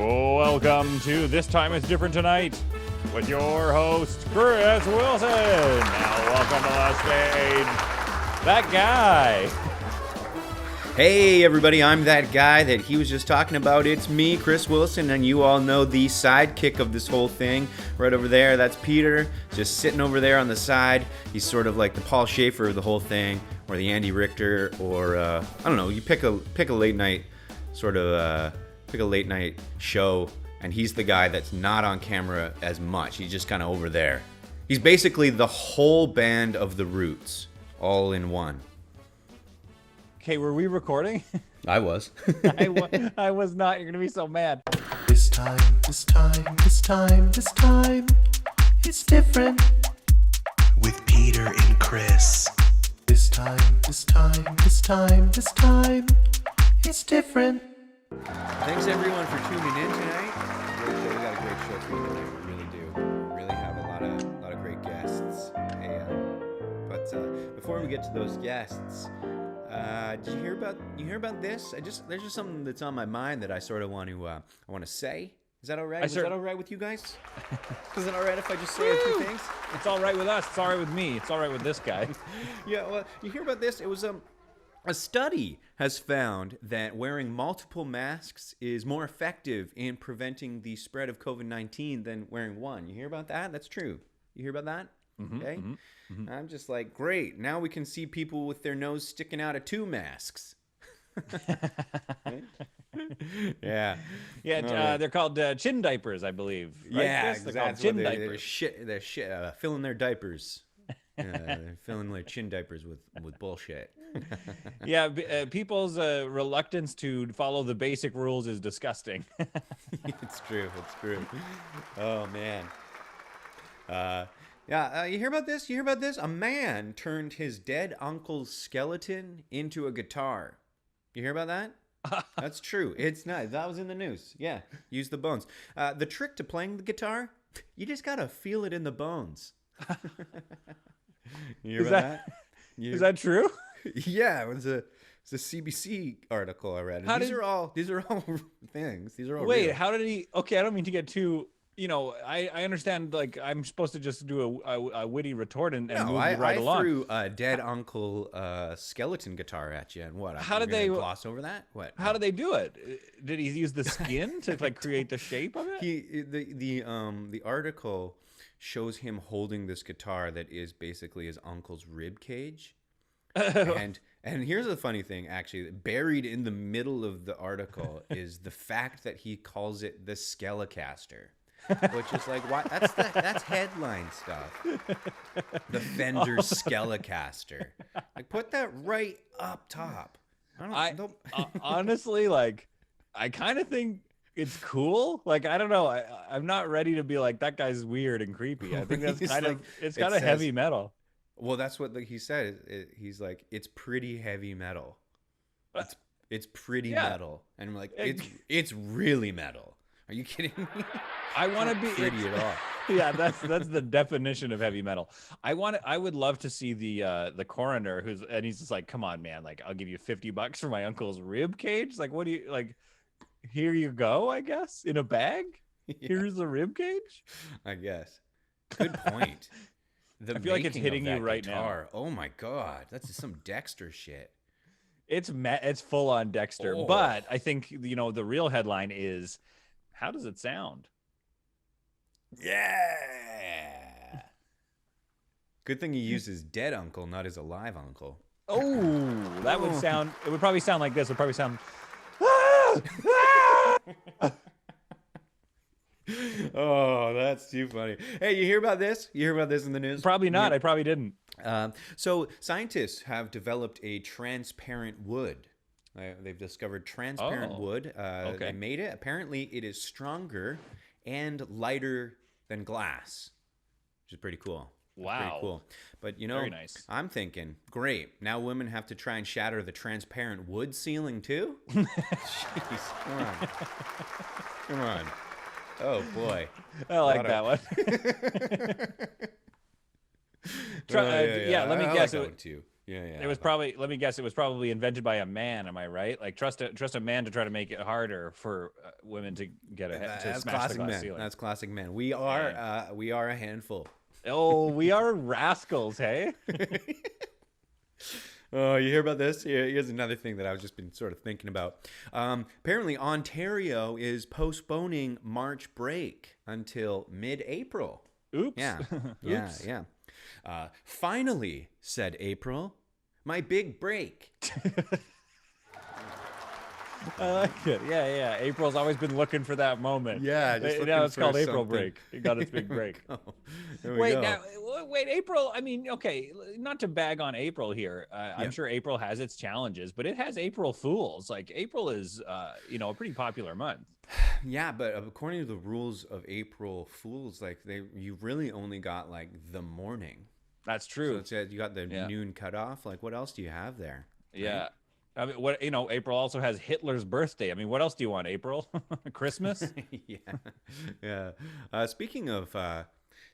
Welcome to This Time It's Different Tonight with your host, Chris Wilson. Now, welcome to the stage, that guy. Hey everybody, I'm that guy that he was just talking about. It's me, Chris Wilson, and you all know the sidekick of this whole thing. Right over there, that's Peter, just sitting over there on the side. He's sort of like the Paul Schaefer of the whole thing, or the Andy Richter, or I don't know, you pick a late night pick a late night show, and he's the guy that's not on camera as much. He's just kind of over there. He's basically the whole band of the Roots, all in one. Okay, were we recording? I was. I was not. You're going to be so mad. This time, it's different. With Peter and Chris. This time, it's different. Thanks everyone for tuning in tonight. We got a great show for you tonight. We really do. We really have a lot of great guests. But before we get to those guests, did you hear about this? There's just something that's on my mind that I sort of want to say. Is that all right? Is that all right with you guys? Is it all right if I just say a few things? It's all right with us. It's all right with me. It's all right with this guy. Yeah. Well, you hear about this? It was a study has found that wearing multiple masks is more effective in preventing the spread of COVID-19 than wearing one. You hear about that? That's true. You hear about that? Mm-hmm, Okay. mm-hmm, mm-hmm. I'm just like, great. Now we can see people with their nose sticking out of two masks. Yeah. Yeah, they're called chin diapers, I believe. Right? Yeah, Chris? They're called exactly. chin diapers. They're filling their diapers. They're filling their chin diapers with bullshit. Yeah, people's reluctance to follow the basic rules is disgusting. It's true. Oh man. You hear about this? A man turned his dead uncle's skeleton into a guitar. You hear about that? That's true. It's not. That was in the news. Yeah. Use the bones. The trick to playing the guitar, you just gotta feel it in the bones. You hear about that? Is that true? Yeah, it was a CBC article I read. These are all things. These are all Wait, real. how did he? Okay, I don't mean to get too. I understand. Like, I'm supposed to just do a witty retort and move you right along. I threw a dead uncle skeleton guitar at you, and what? How did they gloss over that? What? How did they do it? Did he use the skin to like create the shape of it? The article shows him holding this guitar that is basically his uncle's rib cage. And here's the funny thing, actually, buried in the middle of the article is the fact that he calls it the Skelecaster, which is like, why? That's headline stuff. The Fender Skelecaster. Like, put that right up top. Honestly, like, I kind of think it's cool. Like, I don't know. I'm not ready to be like, that guy's weird and creepy. I think that's it's kind of heavy metal. Well, that's what he said. He's like, it's pretty heavy metal. It's pretty metal, and I'm like, it's really metal. Are you kidding me? I want to be pretty at all. Yeah, that's the definition of heavy metal. I would love to see the coroner and he's just like, come on, man, like, I'll give you $50 for my uncle's rib cage. Like, what do you like? Here you go, I guess, in a bag. Yeah. Here's the rib cage. I guess. Good point. I feel like it's hitting you right guitar. Now. Oh my god, that's just some Dexter shit. It's full on Dexter, but I think the real headline is, how does it sound? Yeah. Good thing he used his dead uncle, not his alive uncle. Oh, that would sound. It would probably sound like this. It would probably sound. Oh, that's too funny. Hey, you hear about this? You hear about this in the news? Probably not. I probably didn't. So scientists have developed a transparent wood. They've discovered transparent wood. Okay. They made it. Apparently, it is stronger and lighter than glass, which is pretty cool. Wow. Pretty cool. But, very nice. I'm thinking, great. Now women have to try and shatter the transparent wood ceiling, too? Jeez, come on. Oh, boy. I like that one. Yeah, Let me guess. Like too. Yeah, yeah. It was probably, let me guess, it was probably invented by a man. Am I right? Like trust a man to try to make it harder for women to get to That's smash the classic glass man. ceiling. That's classic man. We are a handful. Oh, we are rascals, hey? Oh, you hear about this? Here's another thing that I've just been sort of thinking about. Apparently, Ontario is postponing March break until mid-April. Oops. Yeah, Oops. yeah. Finally, said April, my big break. I like it. Yeah, yeah. April's always been looking for that moment. Yeah, just looking now it's for called April something. break. It got its big break. There we Wait, go. now, wait, April. I mean, okay, not to bag on April here. I'm sure April has its challenges, but it has April Fools. Like April is, a pretty popular month. Yeah, but according to the rules of April Fools, like you really only got like the morning. That's So true. it's you got the noon cutoff. Like, what else do you have there? Yeah. I mean, April also has Hitler's birthday. I mean, what else do you want? April, Christmas. Yeah. Speaking of,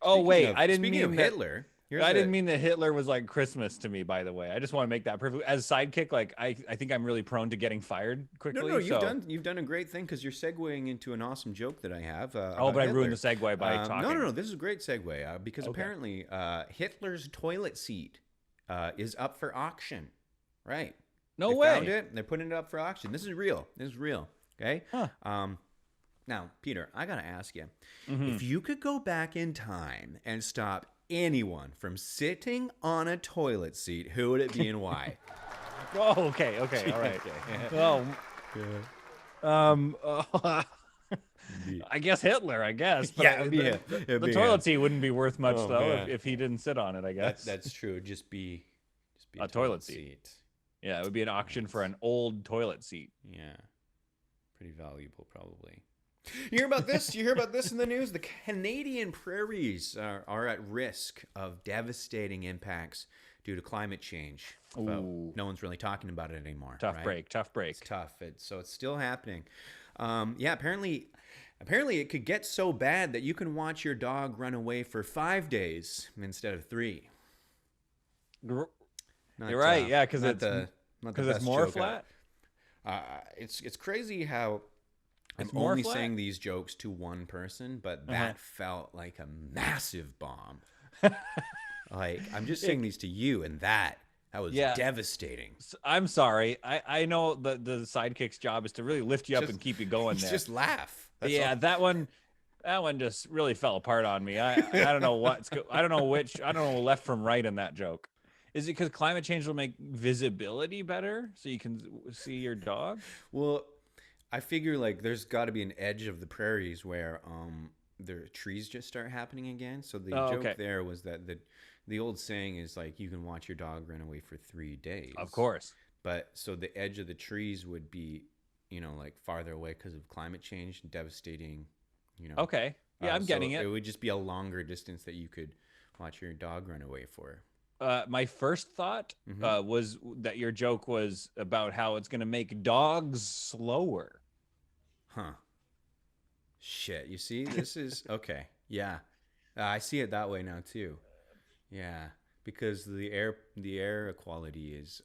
Oh wait, I didn't speaking mean of that- Hitler. I didn't mean that Hitler was like Christmas to me, by the way. I just want to make that perfect. As sidekick, like I think I'm really prone to getting fired quickly. No, so. you've done a great thing because you're segueing into an awesome joke that I have. Oh, about but I Hitler. ruined the segue by talking. No. This is a great segue because Okay. apparently Hitler's toilet seat is up for auction. Right. No They way. Found it. They're putting it up for auction. This is real. Okay. Huh. Now, Peter, I gotta ask you, Mm-hmm. if you could go back in time and stop anyone from sitting on a toilet seat, who would it be and why? Oh, okay, all right. I guess Hitler. I guess. But Yeah, it'd be him. the It'd be toilet him. seat wouldn't be worth much Oh, though man. if he didn't sit on it. I guess. That's true. It'd just be A toilet seat. Yeah, it would be an auction for an old toilet seat. Yeah, pretty valuable probably. You hear about this? You hear about this in the news? The Canadian prairies are at risk of devastating impacts due to climate change. Well, Ooh. no one's really talking about it anymore. Tough right? break. It's tough. So it's still happening. Apparently it could get so bad that you can watch your dog run away for 5 days instead of 3. You're Not, right. Yeah, because not it's the- not the because it's best more joke flat. It's crazy how It's I'm more only flat? saying these jokes to one person, but that felt like a massive bomb. Like I'm just saying these to you, and that was devastating. I'm sorry. I know the sidekick's job is to really lift you up and keep you going there. Just laugh. That's Yeah, all. that one just really fell apart on me. I don't know I don't know left from right in that joke. Is it because climate change will make visibility better so you can see your dog? Well, I figure like there's got to be an edge of the prairies where the trees just start happening again. So the joke there was that the old saying is like you can watch your dog run away for 3 days. Of course. But so the edge of the trees would be, like farther away because of climate change, devastating, Okay. Yeah, I'm getting so it. It would just be a longer distance that you could watch your dog run away for. My first thought was that your joke was about how it's going to make dogs slower. Huh. Shit. You see, this is okay. Yeah. I see it that way now too. Yeah. Because the air quality is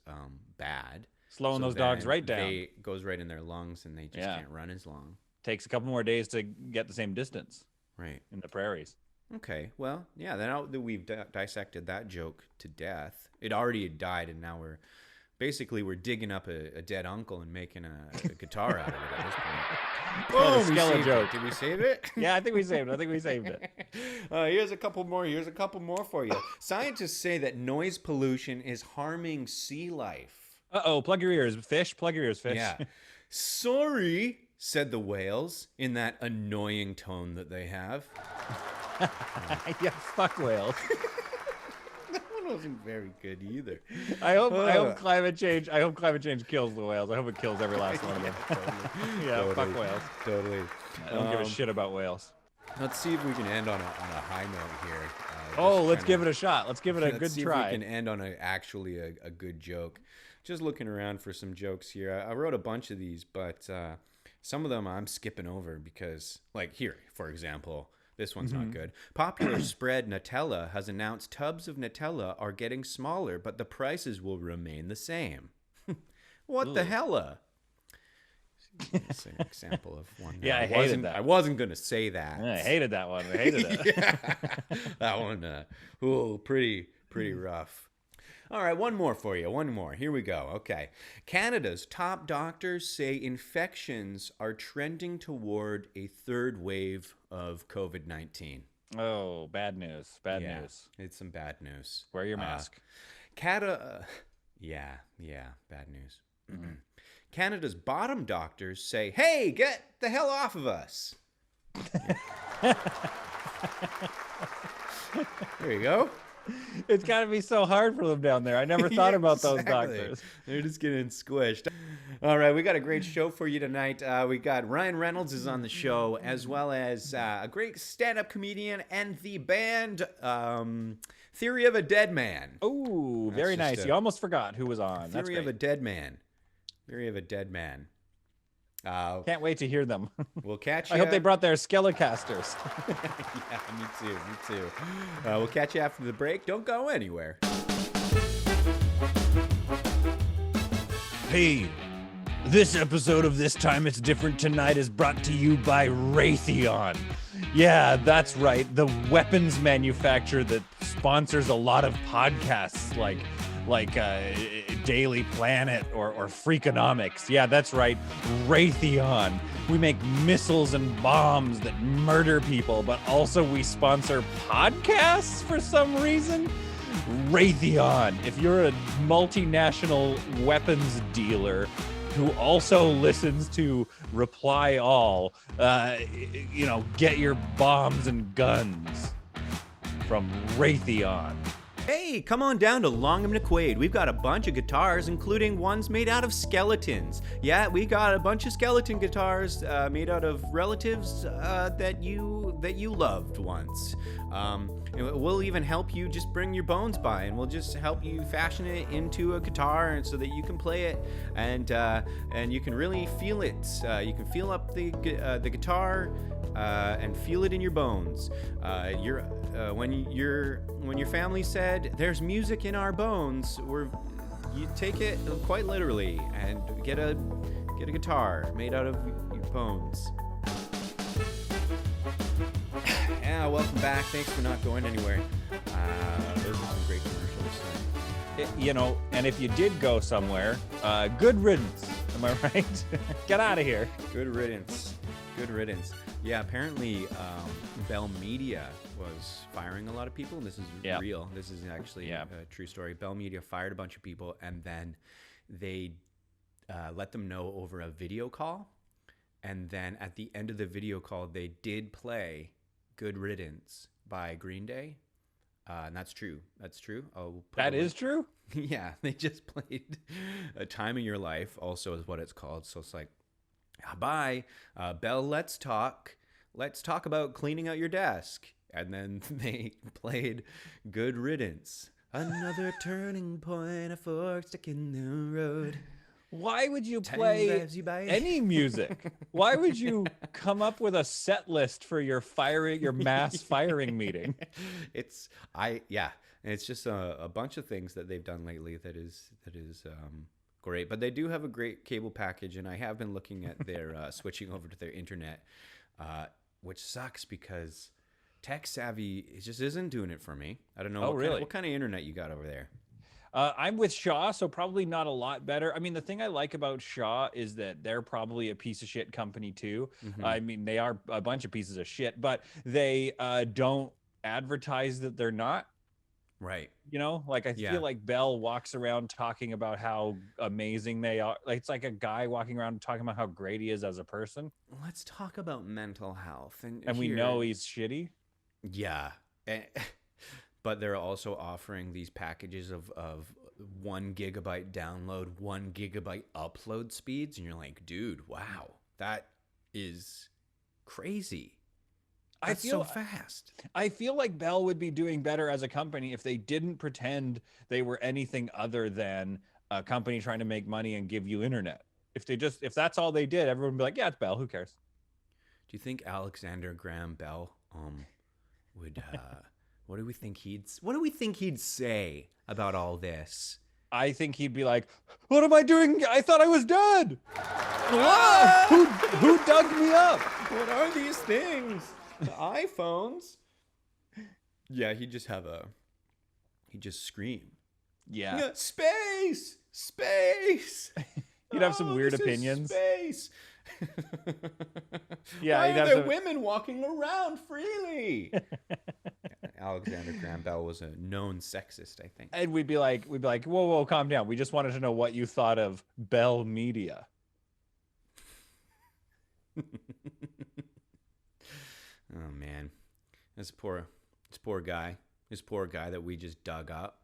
bad. Slowing those dogs then right down. It goes right in their lungs and they just can't run as long. Takes a couple more days to get the same distance Right. in the prairies. Okay. Well, yeah, now that we've dissected that joke to death, it already had died, and now we're digging up a dead uncle and making a guitar out of it at this point. Oh, we skeleton saved joke. it. Did we save it? Yeah, I think we saved it. Here's a couple more for you. Scientists say that noise pollution is harming sea life. Uh-oh, plug your ears, fish. Plug your ears, fish. Yeah. Sorry, said the whales in that annoying tone that they have. Yeah, fuck whales. That one wasn't very good either. I hope climate change kills the whales. I hope it kills every last one of them. Yeah, fuck whales. Totally. I don't give a shit about whales. Let's see if we can end on a high note here. Let's give it a shot. Let's give it a good Let's see try. if we can end on a good joke. Just looking around for some jokes here. I wrote a bunch of these, but some of them I'm skipping over because, like here, for example, This one's not good. Popular spread Nutella has announced tubs of Nutella are getting smaller, but the prices will remain the same. What the hella? That's an example of one. Yeah, I hated that. I wasn't going to say that. I hated that one. I hated it. That one, pretty rough. All right, one more for you. One more. Here we go. Okay. Canada's top doctors say infections are trending toward a third wave of COVID-19. Oh, bad news. Bad news. It's some bad news. Wear your mask. Bad news. Canada's bottom doctors say, hey, get the hell off of us. There you go. It's got to be so hard for them down there. I never thought about those doctors. They're just getting squished. All right, we got a great show for you tonight. We got Ryan Reynolds is on the show, as well as a great stand-up comedian and the band Theory of a Dead Man. Oh, very nice. You almost forgot who was on. Theory of a Dead Man. Theory of a Dead Man. Can't wait to hear them. We'll catch you. I hope they brought their Skelecasters. Yeah, me too. We'll catch you after the break. Don't go anywhere. Hey, this episode of This Time It's Different Tonight is brought to you by Raytheon. Yeah, that's right. The weapons manufacturer that sponsors a lot of podcasts like Daily Planet or Freakonomics. Yeah, that's right. Raytheon. We make missiles and bombs that murder people, but also we sponsor podcasts for some reason. Raytheon. If you're a multinational weapons dealer who also listens to Reply All, get your bombs and guns from Raytheon. Hey, come on down to Long and McQuaid. We've got a bunch of guitars, including ones made out of skeletons. Yeah, we got a bunch of skeleton guitars made out of relatives that you loved once. We'll even help you just bring your bones by, and we'll just help you fashion it into a guitar, and so that you can play it and you can really feel it. You can feel up the guitar and feel it in your bones. When your family said there's music in our bones, you take it quite literally and get a guitar made out of your bones. Yeah, welcome back. Thanks for not going anywhere. Those are some great commercials. And if you did go somewhere, good riddance. Am I right? Get out of here. Good riddance. Good riddance. Yeah, apparently Bell Media was firing a lot of people. And this is real. This is actually a true story. Bell Media fired a bunch of people, and then they let them know over a video call. And then at the end of the video call, they did play Good Riddance by Green Day. And that's true. That's true. That is true? Yeah, they just played A Time in Your Life, also is what it's called. So it's like, bye, Belle, let's talk. Let's talk about cleaning out your desk. And then they played Good Riddance. Another turning point, a fork stuck in the road. Why would you play any music? Why would you come up with a set list for your mass firing meeting? It's just a bunch of things that they've done lately that is great. But they do have a great cable package, and I have been looking at their switching over to their internet, which sucks because tech savvy it just isn't doing it for me. I don't know. What kind of internet you got over there? I'm with Shaw, so probably not a lot better. I mean, the thing I like about Shaw is that they're probably a piece of shit company too. Mm-hmm. I mean, they are a bunch of pieces of shit, but they don't advertise that they're not. Right. I feel like Bell walks around talking about how amazing they are. Like, it's like a guy walking around talking about how great he is as a person. Let's talk about mental health. And we know he's shitty. Yeah. But they're also offering these packages of 1 gigabyte download, 1 gigabyte upload speeds. And you're like, dude, wow, that is crazy. That's so fast. I feel like Bell would be doing better as a company if they didn't pretend they were anything other than a company trying to make money and give you internet. If that's all they did, everyone would be like, yeah, it's Bell. Who cares? Do you think Alexander Graham Bell would what do we think he'd say about all this? I think he'd be like, "What am I doing? I thought I was dead. Ah! Who dug me up?" What are these things? The iPhones? Yeah, he'd just scream. Yeah. Space! Space! He'd have some weird this is opinions. Space! Yeah, Why he'd are have there some- women walking around freely? Alexander Graham Bell was a known sexist, I think. And we'd be like, whoa, calm down. We just wanted to know what you thought of Bell Media. Oh man, this poor guy that we just dug up.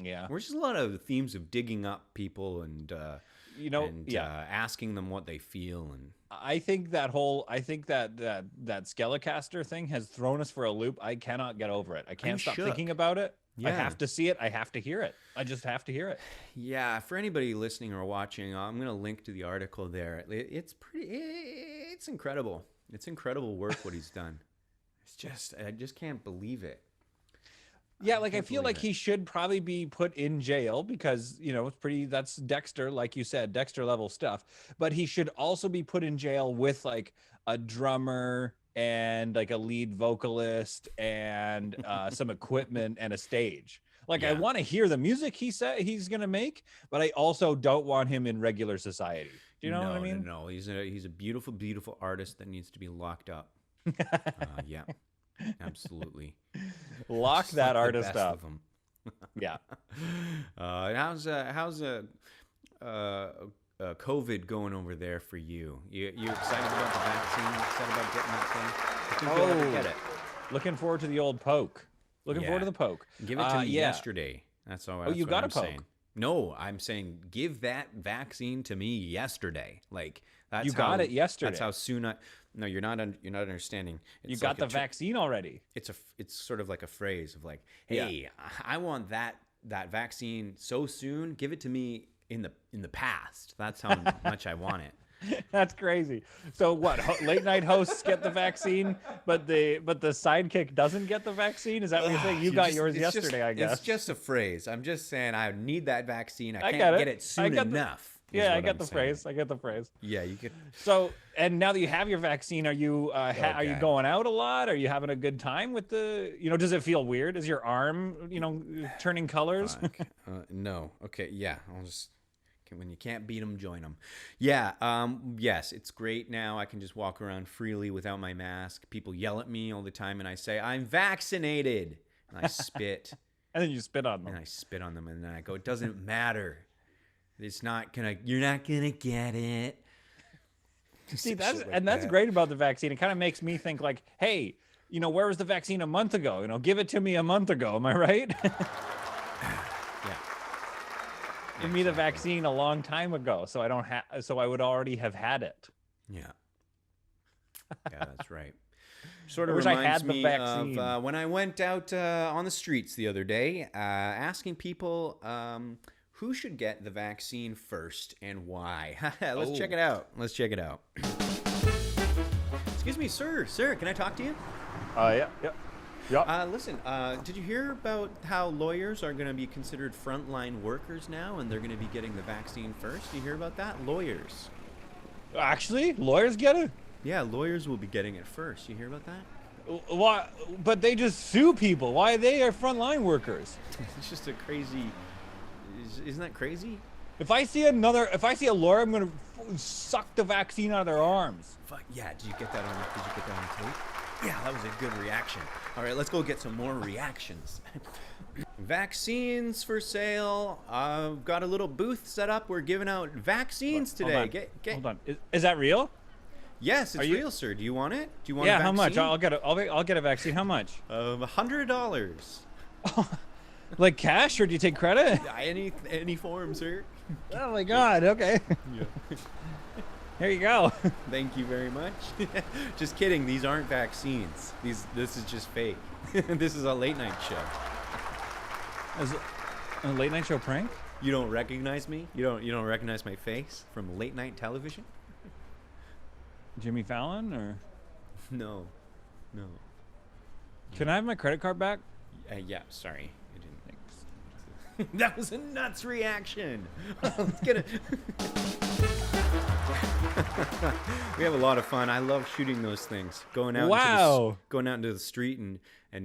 Yeah. There's just a lot of themes of digging up people and asking them what they feel, and I think that Skelecaster thing has thrown us for a loop. I cannot get over it. I can't stop shook. thinking about it. I Yeah. have to see it. I have to hear it. I just have to hear it. yeah. For anybody listening or watching, I'm gonna link to the article there. It's incredible. It's incredible work what he's done. I just can't believe it. Yeah, like I can't feel like believe he should probably be put in jail because, that's Dexter, like you said, Dexter level stuff. But he should also be put in jail with like a drummer and like a lead vocalist and some equipment and a stage. Like I Yeah. want to hear the music he said he's going to make, but I also don't want him in regular society. Do you know what I mean? No. He's a beautiful, beautiful artist that needs to be locked up. Yeah, absolutely. Lock Just that like the artist best up. of 'em. Yeah. How's COVID going over there for you? You excited about the vaccine? Excited about getting that thing? I think you'll ever get it. Looking forward to the old poke. Looking forward to Yeah. the poke. Give it to me yeah. yesterday. That's all. That's you what got I'm a poke? saying. No, I'm saying give that vaccine to me yesterday. Like that's You got it yesterday. That's how soon I. No, you're not understanding. It's You like got a the vaccine already. It's sort of like a phrase of like, hey, I want that vaccine so soon. Give it to me in the past. That's how much I want it. That's crazy. So what? Late night hosts get the vaccine, but the sidekick doesn't get the vaccine. Is that what you're saying? You got yours yesterday, I guess. It's just a phrase. I'm just saying I need that vaccine. I get can't it. get it soon enough. Yeah, I get the phrase. I get the phrase. Yeah, you could. So, and now that you have your vaccine, are you are you Okay. going out a lot? Are you having a good time with the? Does it feel weird? Is your arm, turning colors? Fuck. No. Okay. Yeah. I'll just. When you can't beat them, join them. Yeah. Yes, it's great now. I can just walk around freely without my mask. People yell at me all the time, and I say I'm vaccinated, and I spit. And then you spit on them. And I spit on them, and then I go, it doesn't matter. It's not gonna. You're not gonna get it. See, Shit that's like that. great about the vaccine. It kind of makes me think like, hey, where was the vaccine a month ago? Give it to me a month ago. Am I right? Yeah. Give me the vaccine a long time ago, so I don't have. So I would already have had it. Yeah. Yeah, that's right. Sort I of wish I reminds had the me vaccine. of when I went out on the streets the other day, asking people who should get the vaccine first and why. Let's check it out. Excuse me, sir. Sir, can I talk to you? Yeah. Listen, did you hear about how lawyers are going to be considered frontline workers now, and they're going to be getting the vaccine first? You hear about that? Lawyers. Actually, lawyers get it. Yeah, lawyers will be getting it first. You hear about that? Why? But they just sue people. Why they are frontline workers? It's just a crazy. Isn't that crazy? If I see a lawyer, I'm gonna suck the vaccine out of their arms. Fuck yeah! Did you get that on tape? Yeah, that was a good reaction. All right, let's go get some more reactions. Vaccines for sale. I've got a little booth set up. We're giving out vaccines today. Hold on. Is that real? Yes, it's Are you- real, sir. Do you want it? Do you want? Yeah. a How much? vaccine? I'll get a vaccine. How much? $100. Like cash, or do you take credit? Any form, sir. Oh my God. Okay. Yeah. Here you go. Thank you very much. Just kidding. These aren't vaccines. This is just fake. This is a late night show. Is it a late night show prank? You don't recognize me? You don't recognize my face from late night television? Jimmy Fallon or? No. Can I have my credit card back? Yeah, sorry. I didn't. That was a nuts reaction. Let's get it. We have a lot of fun. I love shooting those things. Going out going out into the street and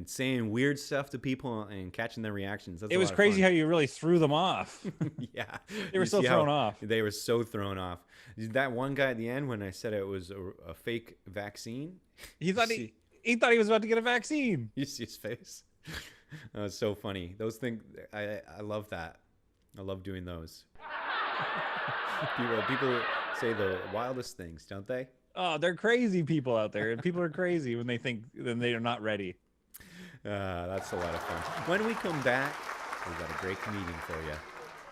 saying weird stuff to people and catching their reactions. That's It was crazy how you really threw them off. Yeah. They were so thrown off. They were so thrown off. That one guy at the end when I said it was a fake vaccine. He thought he thought he was about to get a vaccine. You see his face? That was so funny. Those things, I love that. I love doing those. People say the wildest things, don't they? Oh, they're crazy people out there, and people are crazy when they think then they are not ready. That's a lot of fun. When we come back, we've got a great comedian for you.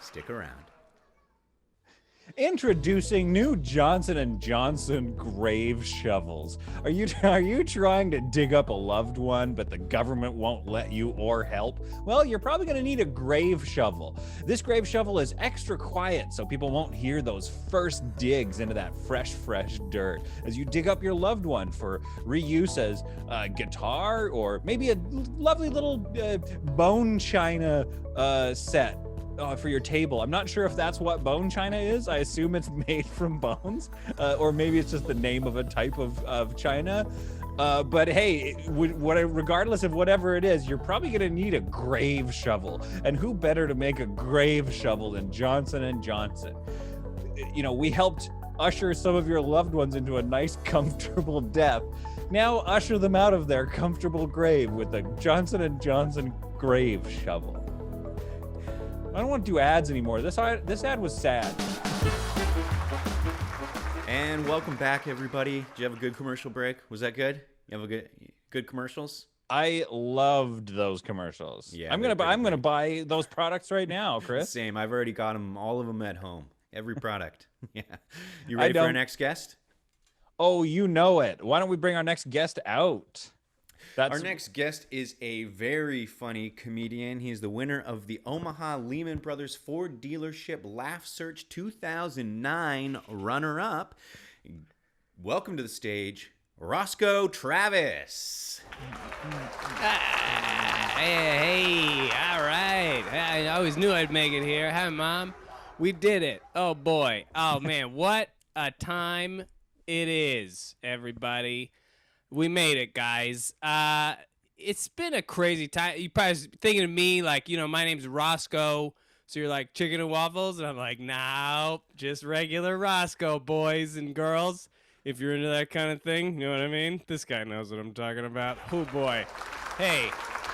Stick around. Introducing new Johnson & Johnson grave shovels. Are you trying to dig up a loved one, but the government won't let you or help? Well, you're probably going to need a grave shovel. This grave shovel is extra quiet, so people won't hear those first digs into that fresh dirt as you dig up your loved one for reuse as a guitar or maybe a lovely little bone china set. For your table. I'm not sure if that's what bone china is. I assume it's made from bones, or maybe it's just the name of a type of china. But hey, regardless of whatever it is, you're probably going to need a grave shovel. And who better to make a grave shovel than Johnson & Johnson? You know, we helped usher some of your loved ones into a nice, comfortable death. Now usher them out of their comfortable grave with a Johnson & Johnson grave shovel. I don't want to do ads anymore. This ad was sad. And welcome back, everybody. Did you have a good commercial break? Was that good? You have a good commercials? I loved those commercials. Yeah, I'm gonna buy those products right now, Chris. Same. I've already got all of them at home. Every product. Yeah. You ready for our next guest? Oh, you know it. Why don't we bring our next guest out? Our next guest is a very funny comedian. He's the winner of the Omaha Lehman Brothers Ford Dealership Laugh Search 2009 runner-up. Welcome to the stage, Roscoe Travis. Hey, all right. I always knew I'd make it here. Hi, Mom. We did it. Oh, boy. Oh, man, what a time it is, everybody. We made it, guys. It's been a crazy time. You probably thinking of me like, my name's Roscoe. So you're like, chicken and waffles? And I'm like, no, just regular Roscoe, boys and girls. If you're into that kind of thing, you know what I mean? This guy knows what I'm talking about. Oh, boy. Hey,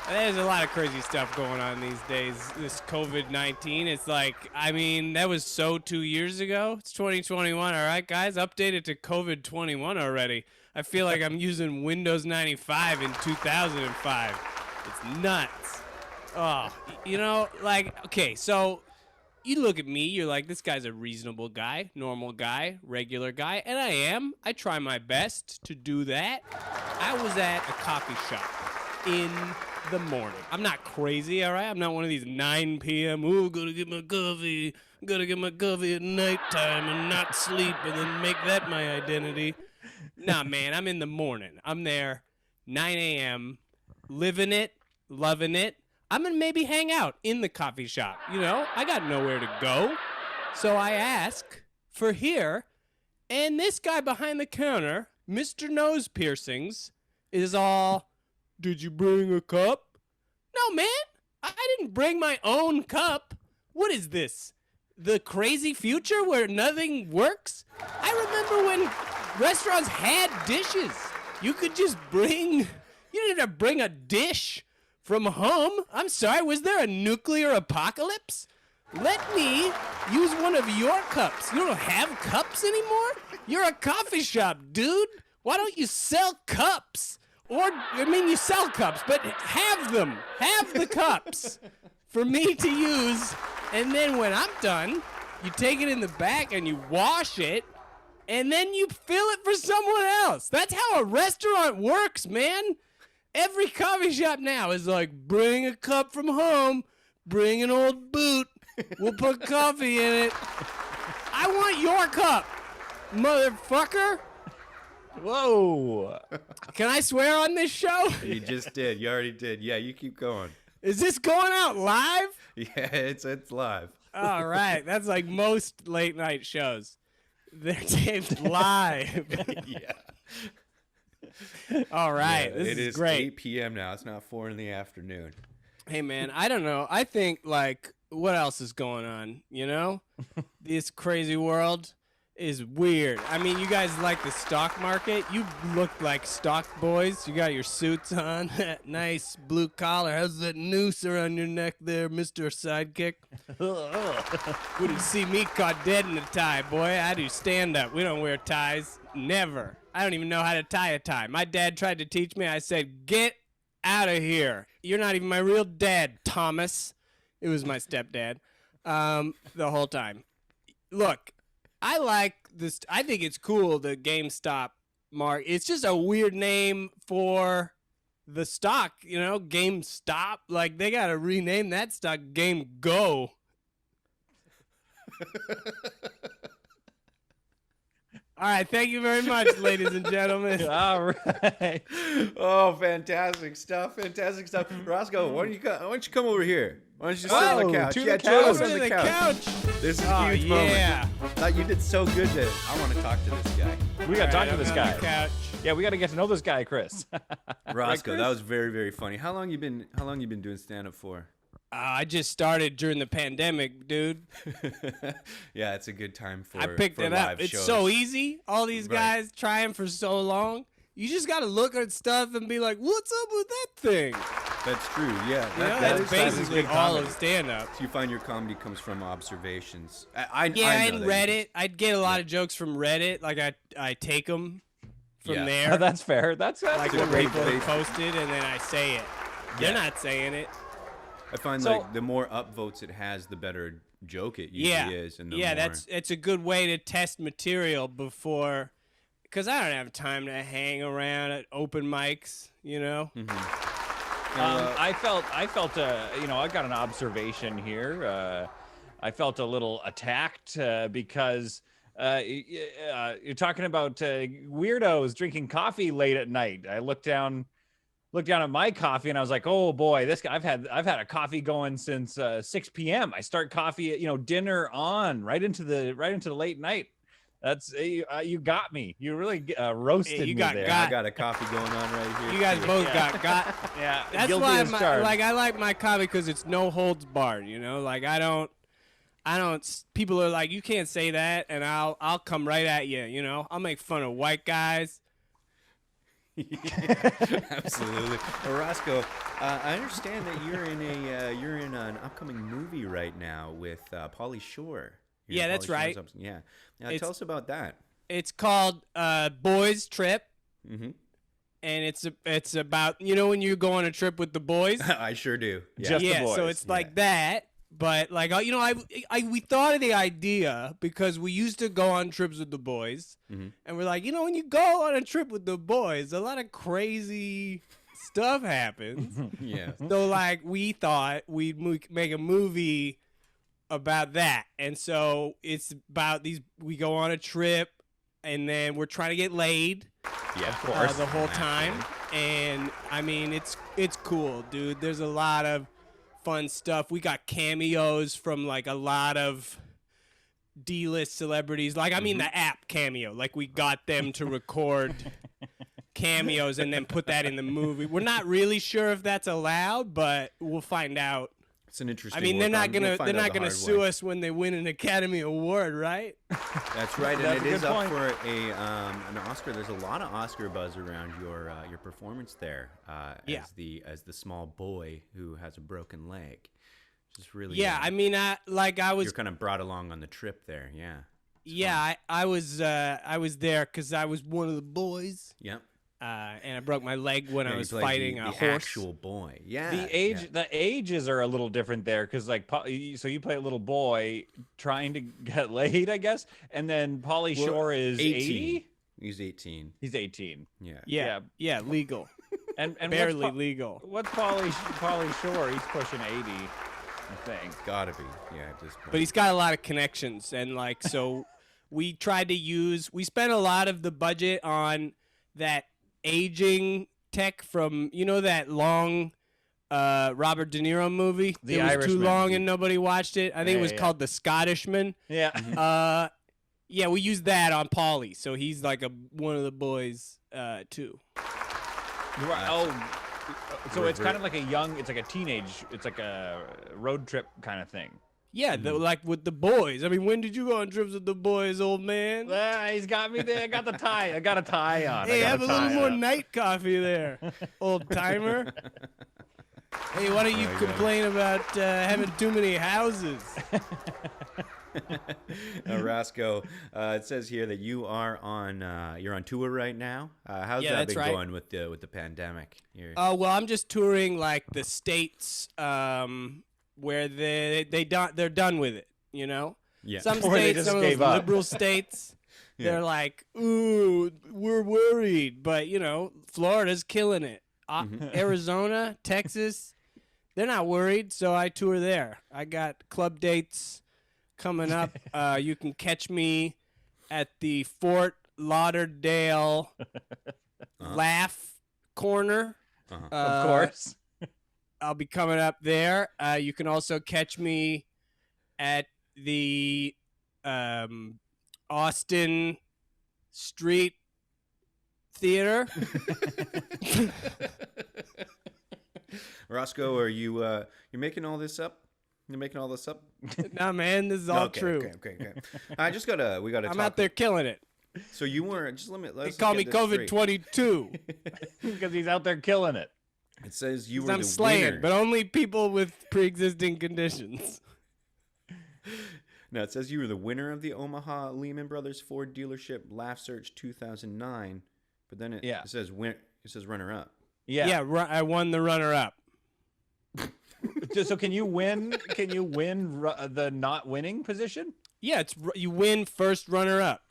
there's a lot of crazy stuff going on these days. This COVID-19, it's like, that was so 2 years ago. It's 2021, all right, guys? Update it to COVID-21 already. I feel like I'm using Windows 95 in 2005. It's nuts. Oh, okay, so you look at me, you're like, this guy's a reasonable guy, normal guy, regular guy, and I am. I try my best to do that. I was at a coffee shop in the morning. I'm not crazy, all right? I'm not one of these 9 p.m., gotta get my coffee at nighttime and not sleep and then make that my identity. Nah, man, I'm in the morning. I'm there, 9 a.m., living it, loving it. I'm going to maybe hang out in the coffee shop. I got nowhere to go. So I ask for here, and this guy behind the counter, Mr. Nose Piercings, is all, did you bring a cup? No, man, I didn't bring my own cup. What is this? The crazy future where nothing works? I remember when restaurants had dishes. You could just you didn't have to bring a dish from home. I'm sorry, was there a nuclear apocalypse? Let me use one of your cups. You don't have cups anymore? You're a coffee shop, dude. Why don't you sell cups? You sell cups, but have them. Have the cups for me to use. And then when I'm done, you take it in the back and you wash it. And then you fill it for someone else. That's how a restaurant works, man. Every coffee shop now is like, bring a cup from home, bring an old boot, we'll put coffee in it. I want your cup, motherfucker. Whoa. Can I swear on this show? You just did. You already did. Yeah, you keep going. Is this going out live? Yeah, it's live. All right. That's like most late night shows. They're taped live. Yeah. All right. Yeah, this it is is great. 8 p.m. now. It's not 4 in the afternoon. Hey, man, I don't know. I think, like, what else is going on, you know? This crazy world is weird. I mean, you guys like the stock market? You look like stock boys. You got your suits on. Nice blue collar. How's that noose around your neck there, Mr. Sidekick? Wouldn't see me caught dead in a tie, boy. I do stand-up. We don't wear ties. Never. I don't even know how to tie a tie. My dad tried to teach me. I said, get out of here. You're not even my real dad, Thomas. It was my stepdad the whole time. Look, I like this. I think it's cool, the GameStop mark. It's just a weird name for the stock, you know, GameStop. Like, they got to rename that stock Game Go. All right, thank you very much, ladies and gentlemen. All right. Oh, fantastic stuff! Fantastic stuff. Roscoe, why don't you come over here? Why don't you sit on Oh, the couch? to the Yeah, couch. join us Over on to the the couch. couch. This is a Oh, huge yeah. moment. You did so good to. I want to talk to this guy. We got to talk to All right, this I'm on guy. the couch. Yeah, we got to get to know this guy, Chris. Roscoe, Chris? that was very, very funny. How long you been doing stand up for? I just started during the pandemic, dude. Yeah, it's a good time for I picked for it up. live It's shows. so easy. All these Right. guys trying for so long. You just got to look at stuff and be like, what's up with that thing? That's true. Yeah, You know, that that's is basically good all comedy. of stand-up. So you find your comedy comes from observations. I Yeah, I know and that you- Reddit. I'd get a lot of jokes from Reddit. Like, I take them from Yeah. there. That's fair. That's like a when great people base. posted, and then I say it. They're Yeah. not saying it. I find So- like the more upvotes it has, the better joke it usually Yeah, is. And the yeah, more... it's a good way to test material before, because I don't have time to hang around at open mics, you know. I felt, you know, I got an observation here. I felt a little attacked because you're talking about weirdos drinking coffee late at night. I looked down at my coffee and I was like, oh boy, this guy, I've had a coffee going since 6 p.m. I start coffee, you know, dinner on right into the late night. That's you got me. You really roasted You me got there. I got a coffee going on right here. You guys too. both got. Yeah, That's guilty why as charged. I like my comedy because it's no holds barred. You know, like I don't. People are like, you can't say that, and I'll come right at you. You know, I'll make fun of white guys. Absolutely. Well, Roscoe, I understand that you're in an upcoming movie right now with Pauly Shore. You're Yeah, in that's Pauly Shore's right. Yeah. Now, It's- tell us about that. It's called Boys Trip, Mm-hmm. and it's about, you know, when you go on a trip with the boys. I sure do. Yeah. Just the yeah, so boys, it's like that. But like, you know, we thought of the idea because we used to go on trips with the boys, Mhm. and we're like, you know, when you go on a trip with the boys, a lot of crazy stuff happens. Yeah. So like, we thought we'd make a movie about that, and so it's about these. We go on a trip, and then we're trying to get laid Yeah. Of course. the whole time. And I mean, it's cool, dude. There's a lot of fun stuff. We got cameos from like a lot of D-list celebrities. Like, I mean, the app Cameo. Like, we got them to record cameos and then put that in the movie. We're not really sure if that's allowed, but we'll find out. It's an interesting. I mean, they're not work. We'll gonna find out the hard sue way. us when they win an Academy Award, right? That's right, and That's it a is good up point. for an Oscar. There's a lot of Oscar buzz around your performance there Yeah. as the small boy who has a broken leg. Just really Yeah, I mean, I was you're kind of brought along on the trip there. Yeah. Yeah, I was there because I was one of the boys, Yep. and I broke my leg when Yeah, I you was played fighting the a horse. actual boy. Yeah. The ages are a little different there because like so you play a little boy trying to get laid, I guess, and then Pauly Well, Shore is 80. He's 18. He's 18. Yeah. Yeah, legal, And barely legal. What's Pauly Shore? He's pushing 80, I think. Gotta be. Yeah. At this point. But he's got a lot of connections, and like so, we spent a lot of the budget on that aging tech from that long Robert De Niro movie. The It was too Irishman. long and nobody watched it. I think Yeah, it was yeah, called The Scottishman. Yeah. Yeah, we used that on Paulie, so he's like one of the boys too. So it's kind of like it's like a teenage, it's like a road trip kind of thing. Yeah, like with the boys. I mean, when did you go on trips with the boys, old man? He's got me there. I got the tie. I got a tie on. Hey, have a little more night coffee there, old timer. Hey, why don't you complain about having too many houses? Roscoe, it says here that you are you're on tour right now. How's Yeah, that that's been right. going with the pandemic? Well, I'm just touring like the states where they're done with it. Yeah. Some Or they states, just some of those gave up. liberal states, they're like, ooh, we're worried, but Florida's killing it. Arizona, Texas, they're not worried, so I tour there. I got club dates coming up. You can catch me at the Fort Lauderdale Laugh Corner. Of course. I'll be coming up there. You can also catch me at the Austin Street Theater. Roscoe, are you're making all this up? You're making all this up? Nah, man, this is all Okay, true. Okay. I just we gotta. I'm talk. out there killing it. So you weren't. They call me COVID-22 Because he's out there killing it. It says you 'cause were I'm the slaying, winner. but only people with pre-existing conditions. No, it says you were the winner of the Omaha Lehman Brothers Ford dealership Laugh Search 2009, but then it says It says runner up. Yeah. I won the runner-up. So can you win? Can you win the not winning position? Yeah, you win first runner-up.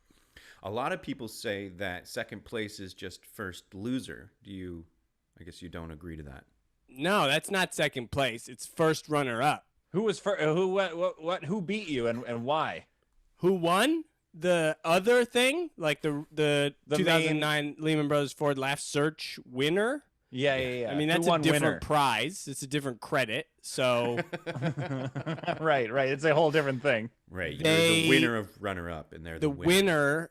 A lot of people say that second place is just first loser. I guess you don't agree to that. No, that's not second place. It's first runner-up. Who was who beat you and why? Who won? The other thing, like the 2009 Lehman Brothers Ford Laugh Search winner. Yeah. I mean, that's a different prize. It's a different credit. So right. It's a whole different thing. Right. You're the winner of runner up, and they're the winner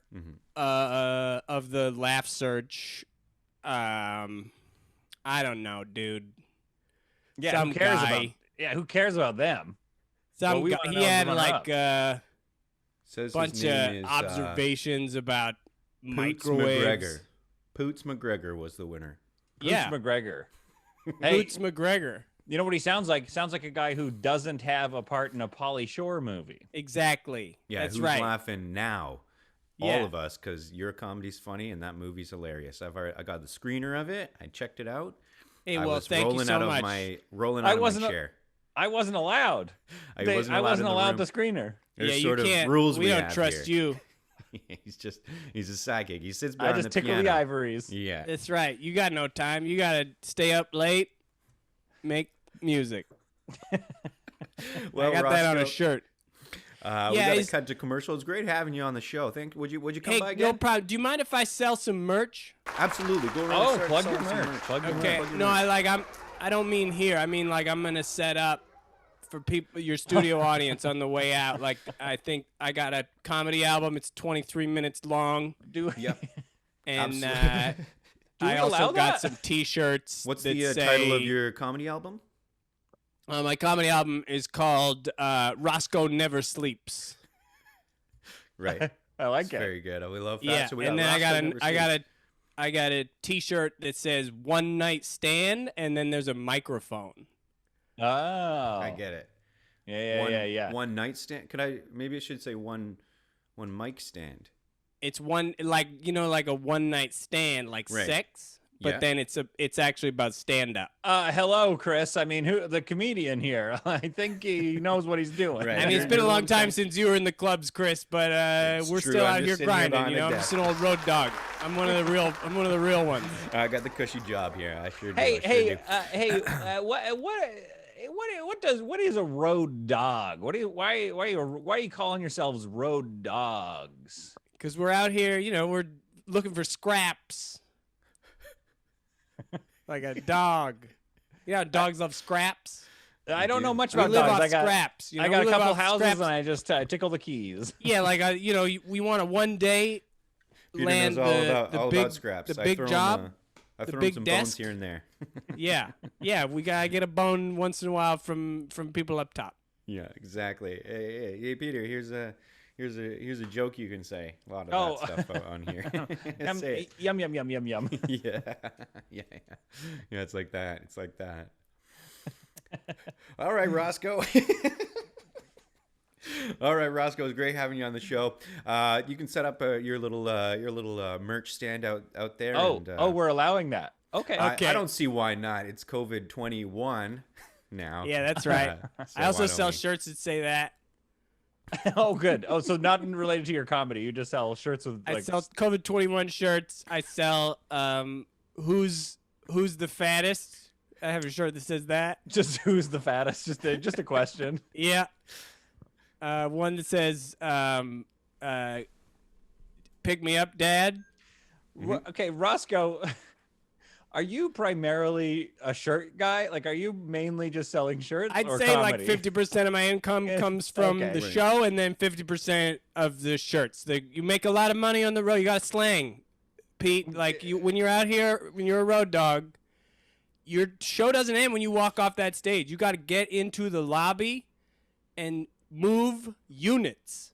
of the Laugh Search. I don't know, dude. Yeah, Some who cares guy. who cares about them? Some we guy. wanna know He who's had runner like up. a Says his bunch name of is, observations about Poots microwaves. McGregor. Poots McGregor was the winner. Yeah, Poots McGregor. Hey, Boots McGregor. you know what he sounds like? Sounds like a guy who doesn't have a part in a Pauly Shore movie. Exactly. Yeah, that's who's right. laughing now? Yeah. All of us, because your comedy's funny and that movie's hilarious. I got the screener of it. I checked it out. Hey, I well, was thank you rolling so out of much. my chair. I wasn't allowed. I I wasn't wasn't allowed allowed in the the room. screener. There's Yeah, you sort of can't. rules we don't have trust here. you. He's a psychic. He sits I behind just the tickle piano. the ivories. Yeah. That's right. You got no time. You got to stay up late, make music. Well, I got that on a Roscoe, shirt. we Yeah, got to he's- cut to commercial. It's great having you on the show. Would you come Hey, by no again? problem. Do you mind if I sell some merch? Absolutely. Go around. Oh, and start plug your selling some merch. Plug your Okay. merch. No, I don't mean here. I mean like I'm gonna set up for people, your studio audience on the way out. Like I think I got a comedy album. It's 23 minutes long, Do Yep. and Absolutely. Do we I also allow got that? some T-shirts. What's that the say, title of your comedy album? My comedy album is called Roscoe Never Sleeps. Right. I like It's it. very good. We love that. Yeah, So we and then Roscoe Never Sleeps. I got a T-shirt that says "One Night Stand," and then there's a microphone. Oh, I get it. Yeah. One nightstand. Maybe it should say one mic stand. It's one like a one night stand, like Right. sex, but Yeah. then it's actually about stand up. Hello, Chris. I mean, who the comedian here? I think he knows what he's doing. Right. I mean, it's You're been a doing long time something. since you were in the clubs, Chris, but It's we're true. still I'm out just here sitting here grinding. behind a I'm desk. just an old road dog. I'm one of the real ones. I got the cushy job here. I sure do. Hey, I sure do. what is a road dog? Why are you calling yourselves road dogs? Because we're out here, we're looking for scraps. like a dog. You know how dogs love scraps? I don't know much We about live dogs. off scraps. You know? I got We a live couple off houses scraps. and I just tickle the keys. Yeah, like we want a one day Peter land knows all big about scraps. the I big throw him, job. I the throw him big some bones desk. here and there. Yeah, we gotta get a bone once in a while from people up top. Yeah, exactly. Hey, Peter, here's a joke you can say. A lot of that stuff on here. Say it. Yum yum yum yum yum. Yeah. Yeah. It's like that. It's like that. All right, Roscoe. All right, Roscoe, it's great having you on the show. You can set up your little merch stand out there. We're allowing that. Okay. I don't see why not. It's COVID-21 now. Yeah, that's right. So I also why don't sell we- shirts that say that. Oh, good. Oh, so not related to your comedy. You just sell shirts with I like. sell COVID-21 shirts. I sell who's the fattest. I have a shirt that says that. Just who's the fattest? Just a question. Yeah. One that says pick me up, Dad. Okay, Roscoe, are you primarily a shirt guy? Like, are you mainly just selling shirts? I'd or say comedy? like 50% of my income comes from Okay. the Right. show, and then 50% of the shirts. You make a lot of money on the road. You got slang, Pete. Like when you're out here, when you're a road dog, your show doesn't end when you walk off that stage. You got to get into the lobby and move units.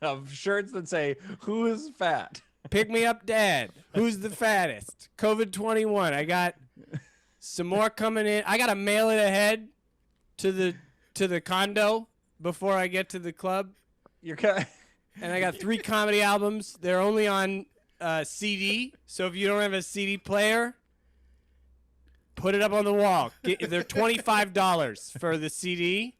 of shirts that say "Who's fat?" Pick me up, Dad. Who's the fattest? COVID-21. I got some more coming in. I got to mail it ahead to the condo before I get to the club. You're kind. And I got 3 comedy albums. They're only on CD. So if you don't have a CD player, put it up on the wall. They're $25 for the CD.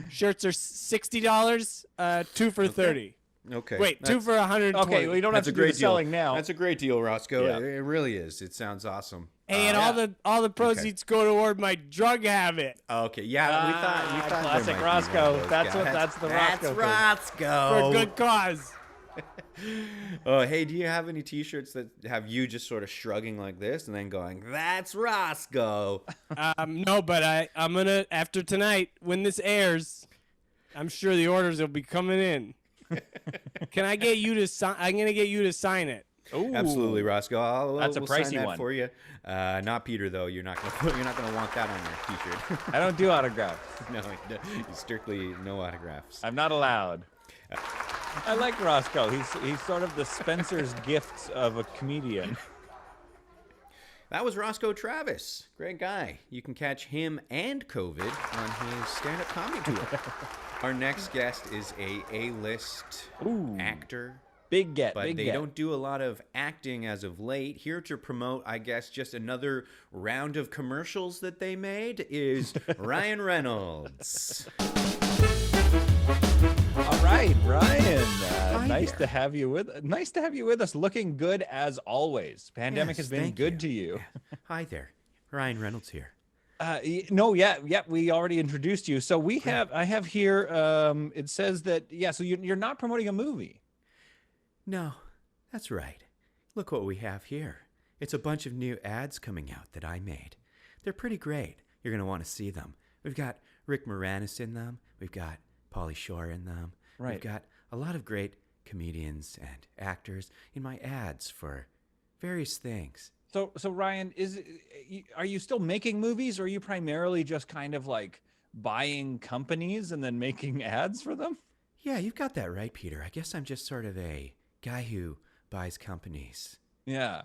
Shirts are $60. 2 for $30. Okay. Wait, 2 for $120. Okay, well, you don't have That's a to do the great deal. selling now. That's a great deal, Roscoe. Yeah. It really is. It sounds awesome. Hey, and all the proceeds go toward my drug habit Okay. Yeah, we thought there classic might be Roscoe. one of those That's guys. what- that's the That's Roscoe thing. Roscoe. for a good cause. Oh, hey, do you have any T-shirts that have you just sort of shrugging like this and then going, "That's Roscoe"? No, but I'm gonna after tonight when this airs, I'm sure the orders will be coming in. Can I get you to sign? I'm gonna get you to sign it. Ooh. Absolutely, Roscoe. That's a we'll sign pricey that one. for you. Not Peter though. You're not gonna want that on your T-shirt. I don't do autographs. No, strictly no autographs. I'm not allowed. I like Roscoe. He's sort of the Spencer's gifts of a comedian. That was Roscoe Travis. Great guy. You can catch him and COVID on his stand-up comedy tour. Our next guest is a A-list Ooh. actor, Big get, but big they get. don't do a lot of acting as of late. Here to promote, I guess, just another round of commercials that they made is Ryan Reynolds. All right, Ryan. Nice there. to have you with us. Looking good as always. Pandemic Yes, has been thank good you. to you. Hi there. Ryan Reynolds here. No, yeah, we already introduced you. So I have here. It says that so you're not promoting a movie. No, that's right. Look what we have here. It's a bunch of new ads coming out that I made. They're pretty great. You're going to want to see them. We've got Rick Moranis in them. We've got Pauly Shore in them. Right. We've got a lot of great comedians and actors in my ads for various things. So Ryan, are you still making movies, or are you primarily just kind of like buying companies and then making ads for them? Yeah, you've got that right, Peter. I guess I'm just sort of a guy who buys companies. Yeah.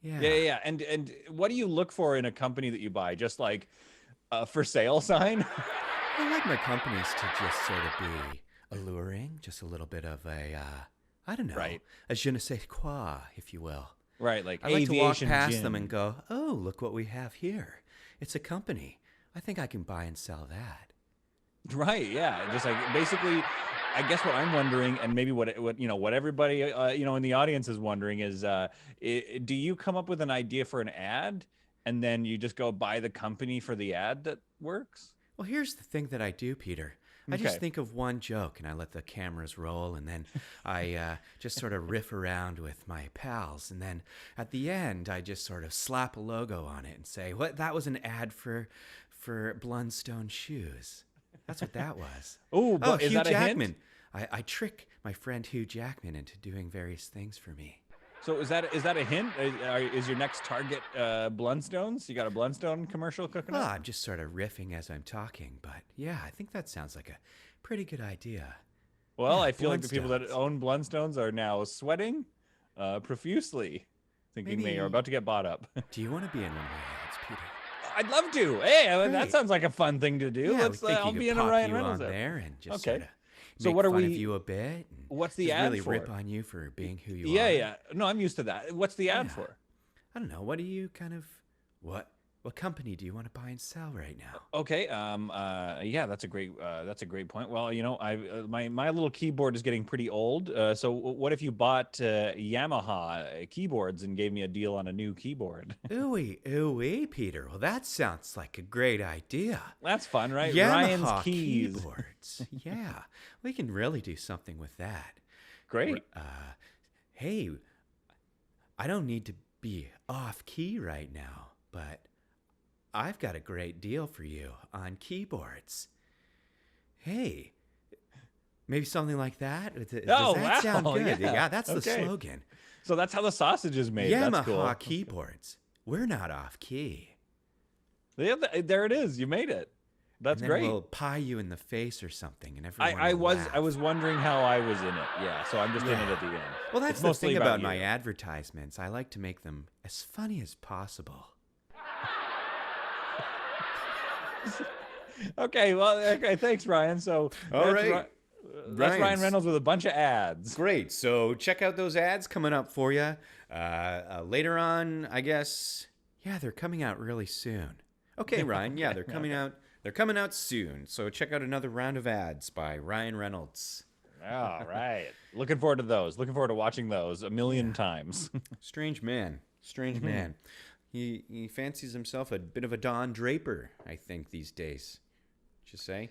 Yeah. Yeah. And what do you look for in a company that you buy? Just like a for sale sign? I like my companies to just sort of be alluring, just a little bit of a, I don't know, Right. a je ne sais quoi, if you will. Right, like I like to walk aviation past gin. them and go, oh, look what we have here. It's a company. I think I can buy and sell that. Right, yeah. Just like basically, I guess what I'm wondering, and maybe what everybody in the audience is wondering is, do you come up with an idea for an ad, and then you just go buy the company for the ad that works? Well, here's the thing that I do, Peter. I just Okay. think of one joke and I let the cameras roll, and then I just sort of riff around with my pals, and then at the end I just sort of slap a logo on it and say, "What? That was an ad for Blundstone shoes." That's what that was. Ooh, Oh, is Hugh that a hint? Jackman. I trick my friend Hugh Jackman into doing various things for me. So is that a hint? Is your next target Blundstones? You got a Blundstone commercial cooking Well, up? I'm just sort of riffing as I'm talking, but yeah, I think that sounds like a pretty good idea. Well, yeah, I feel like the people that Blundstones. own Blundstones are now sweating profusely, thinking they are Maybe- about to get bought up. Do you want to be in one of my ads, Peter? I'd love to. Hey, that Great. sounds like a fun thing to do. Yeah, Let's. we think I'll you be could in a pop Ryan you Reynolds on ad. there and just Okay. sort of So make what are fun of we- you a bit. And What's the just ad really for? rip on you for being who you Yeah, are. yeah. No, I'm used to that. What's the ad Yeah. for? I don't know. What do you kind of what company do you want to buy and sell right now? Okay. Yeah, that's a great point. Well, I my little keyboard is getting pretty old. So what if you bought Yamaha keyboards and gave me a deal on a new keyboard? Ooey, Peter. Well, that sounds like a great idea. That's fun, right? Yamaha Ryan's keys. keyboards. Yeah, we can really do something with that. Great. Hey, I don't need to be off key right now, but I've got a great deal for you on keyboards. Hey, maybe something like that? Does Oh, that sound wow, good? yeah. Yeah, that's the Okay. slogan. So that's how the sausage is made. That's Yamaha cool. keyboards. We're not off key. Yeah, there it is. You made it. That's And then great. we'll pie you in the face or something, and everyone I will was laugh. wondering how I was in it. Yeah, so I'm just in it Yeah. at the end. Well, that's It's the mostly thing about my you. advertisements. I like to make them as funny as possible. Okay, well, okay, thanks, Ryan. So All that's right. that's Ryan Ryan's- Reynolds with a bunch of ads. Great. So check out those ads coming up for you later on. I guess. Yeah, they're coming out really soon. Okay, Ryan. Yeah, they're coming out. They're coming out soon. So check out another round of ads by Ryan Reynolds. All right. Looking forward to those. Looking forward to watching those a million times. Strange man. Strange man. He fancies himself a bit of a Don Draper, I think, these days. Would you say?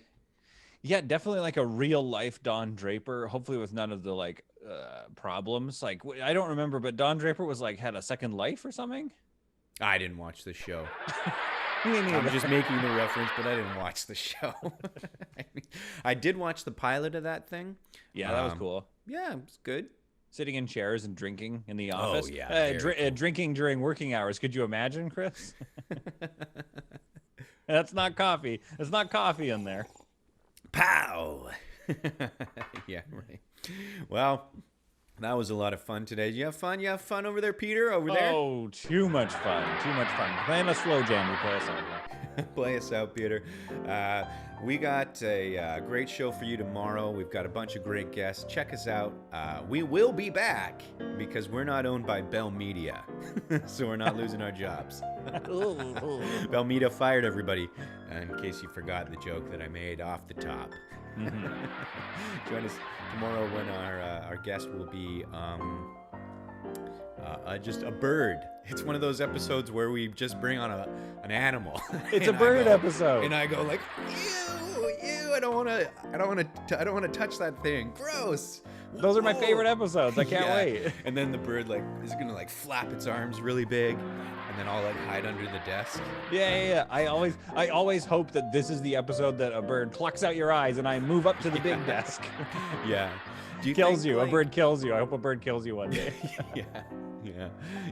Yeah, definitely like a real life Don Draper. Hopefully with none of the problems. Like I don't remember, but Don Draper was had a second life or something. I didn't watch the show. Me I'm neither. just making the reference, but I didn't watch the show. I did watch the pilot of that thing. Yeah, that was Um, cool. Yeah, it's good. Sitting in chairs and drinking in the office. yeah, very cool. Drinking during working hours. Could you imagine, Chris? That's not coffee. It's not coffee in there. Pow! Yeah, right. Well, that was a lot of fun today. Did you have fun? You have fun over there, Peter? Over there? Oh, too much fun. Too much fun. Playing a slow jam. You play us out. Play us out, Peter. We got a great show for you tomorrow. We've got a bunch of great guests. Check us out. We will be back because we're not owned by Bell Media, so we're not losing our jobs. Bell Media fired everybody, in case you forgot the joke that I made off the top. Join us tomorrow when our guest will be just a bird. It's one of those episodes where we just bring on an animal. It's a And I bird go- episode. and I go like, ew, I don't want to touch that thing. Gross. Those are my Whoa." favorite episodes. I can't Yeah. wait. And then the bird is gonna flap its arms really big, and then I'll hide under the desk. Yeah. I always hope that this is the episode that a bird plucks out your eyes and I move up to the big desk. Yeah. Do you Kills think, you. A bird kills you. I hope a bird kills you one day.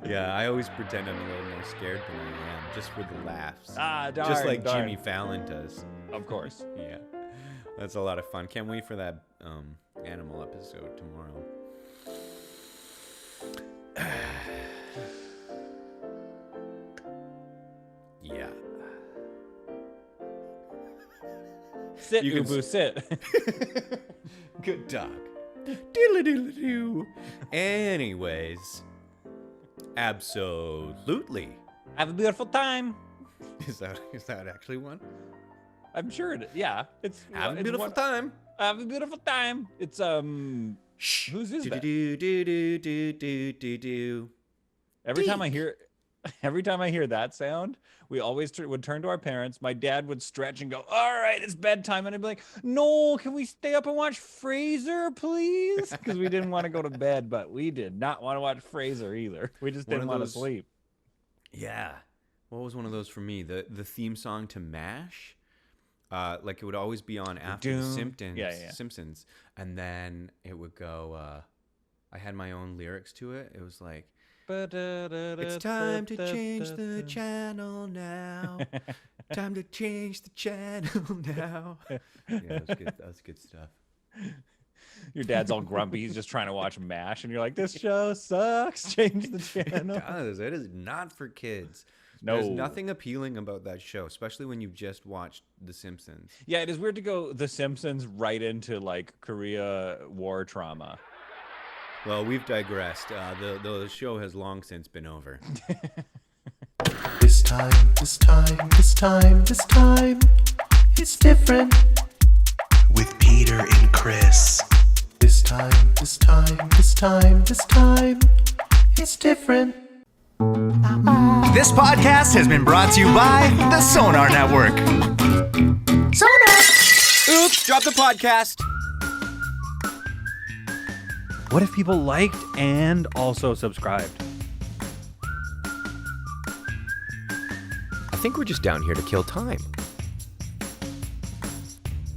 Yeah. I always pretend I'm a little more scared than I am, just for the laughs. Ah, darn. Just like darn. Jimmy Fallon does. Of course. Yeah. That's a lot of fun. Can't wait for that animal episode tomorrow. Yeah. Sit, You can Ubu, sit. Good dog. Diddle-diddle-doo. Anyways, absolutely. Have a beautiful time. Is that actually one? I'm sure it. Yeah, it's. Have a it's beautiful one- time. Have a beautiful time. It's Shh. Whose is that? Do. Every time I hear, Every time I hear that sound, we always would turn to our parents. My dad would stretch and go, "All right, it's bedtime," and I'd be like, "No, can we stay up and watch Frasier, please?" Because we didn't want to go to bed, but we did not want to watch Frasier either. We just didn't want to sleep. Yeah. What was one of those for me? The theme song to MASH. Like it would always be on after the Simpsons, and then it would go. I had my own lyrics to it. It was like, "It's time to change the channel now. Time to change the channel now." Yeah, that was good. That was good stuff. Your dad's all grumpy. He's just trying to watch MASH, and you're like, "This show sucks. Change the channel." It does. It is not for kids. No. There's nothing appealing about that show, especially when you've just watched The Simpsons. Yeah, it is weird to go The Simpsons right into like Korea war trauma. Well, we've digressed. The show has long since been over. This time, it's different. With Peter and Chris. This time, it's different. This podcast has been brought to you by the Sonar Network. Oops, drop the podcast. What if people liked and also subscribed? I think we're just down here to kill time.